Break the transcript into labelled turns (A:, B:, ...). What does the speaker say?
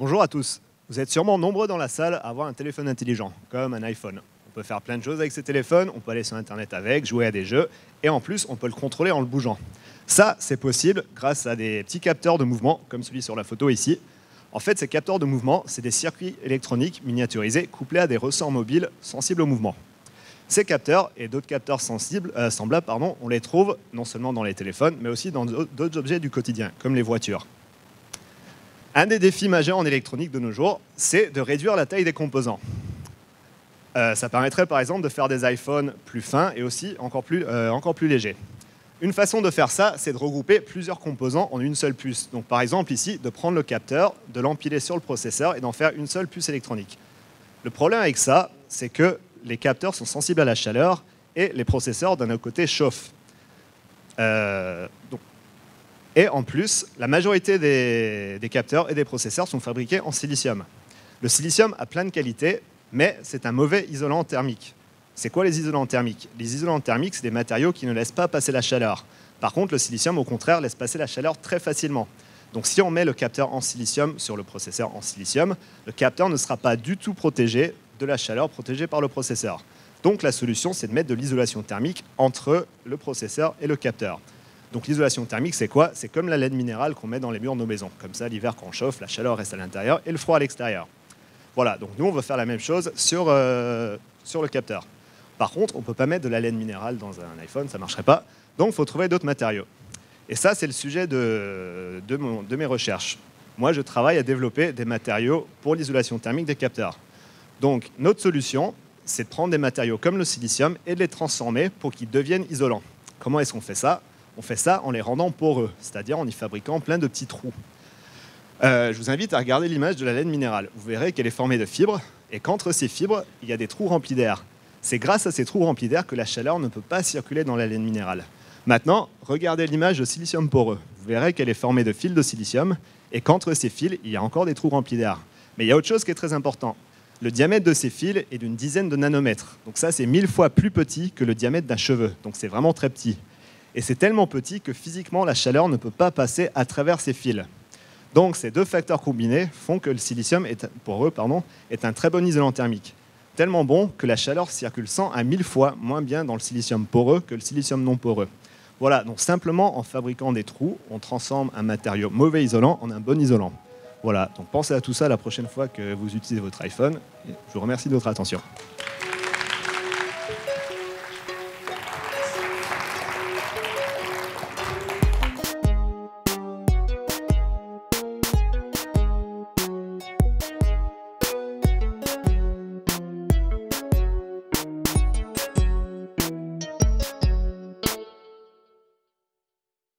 A: Bonjour à tous. Vous êtes sûrement nombreux dans la salle à avoir un téléphone intelligent, comme un iPhone. On peut faire plein de choses avec ce téléphone, on peut aller sur Internet avec, jouer à des jeux, et en plus, on peut le contrôler en le bougeant. Ça, c'est possible grâce à des petits capteurs de mouvement, comme celui sur la photo ici. En fait, ces capteurs de mouvement, c'est des circuits électroniques miniaturisés couplés à des ressorts mobiles sensibles au mouvement. Ces capteurs et d'autres capteurs semblables, on les trouve non seulement dans les téléphones, mais aussi dans d'autres objets du quotidien, comme les voitures. Un des défis majeurs en électronique de nos jours, c'est de réduire la taille des composants. Ça permettrait par exemple de faire des iPhones plus fins et aussi encore plus légers. Une façon de faire ça, c'est de regrouper plusieurs composants en une seule puce. Donc par exemple ici, de prendre le capteur, de l'empiler sur le processeur et d'en faire une seule puce électronique. Le problème avec ça, c'est que les capteurs sont sensibles à la chaleur et les processeurs d'un autre côté chauffent. Et en plus, la majorité des capteurs et des processeurs sont fabriqués en silicium. Le silicium a plein de qualités, mais c'est un mauvais isolant thermique. C'est quoi les isolants thermiques? Les isolants thermiques, c'est des matériaux qui ne laissent pas passer la chaleur. Par contre, le silicium, au contraire, laisse passer la chaleur très facilement. Donc si on met le capteur en silicium sur le processeur en silicium, le capteur ne sera pas du tout protégé de la chaleur protégée par le processeur. Donc la solution, c'est de mettre de l'isolation thermique entre le processeur et le capteur. Donc l'isolation thermique, c'est quoi? C'est comme la laine minérale qu'on met dans les murs de nos maisons. Comme ça, l'hiver, quand on chauffe, la chaleur reste à l'intérieur et le froid à l'extérieur. Voilà, donc nous, on va faire la même chose sur le capteur. Par contre, on ne peut pas mettre de la laine minérale dans un iPhone, ça ne marcherait pas. Donc, il faut trouver d'autres matériaux. Et ça, c'est le sujet de mes recherches. Moi, je travaille à développer des matériaux pour l'isolation thermique des capteurs. Donc, notre solution, c'est de prendre des matériaux comme le silicium et de les transformer pour qu'ils deviennent isolants. Comment est-ce qu'on fait ça? On fait ça en les rendant poreux, c'est-à-dire en y fabriquant plein de petits trous. Je vous invite à regarder l'image de la laine minérale. Vous verrez qu'elle est formée de fibres, et qu'entre ces fibres, il y a des trous remplis d'air. C'est grâce à ces trous remplis d'air que la chaleur ne peut pas circuler dans la laine minérale. Maintenant, regardez l'image de silicium poreux. Vous verrez qu'elle est formée de fils de silicium, et qu'entre ces fils, il y a encore des trous remplis d'air. Mais il y a autre chose qui est très important. Le diamètre de ces fils est d'une dizaine de nanomètres. Donc ça, c'est 1000 fois plus petit que le diamètre d'un cheveu. Donc c'est vraiment très petit. Et c'est tellement petit que physiquement, la chaleur ne peut pas passer à travers ces fils. Donc ces deux facteurs combinés font que le silicium poreux est un très bon isolant thermique. Tellement bon que la chaleur circule 100 à 1000 fois moins bien dans le silicium poreux que le silicium non poreux. Voilà, donc simplement en fabriquant des trous, on transforme un matériau mauvais isolant en un bon isolant. Voilà, donc pensez à tout ça la prochaine fois que vous utilisez votre iPhone. Et je vous remercie de votre attention.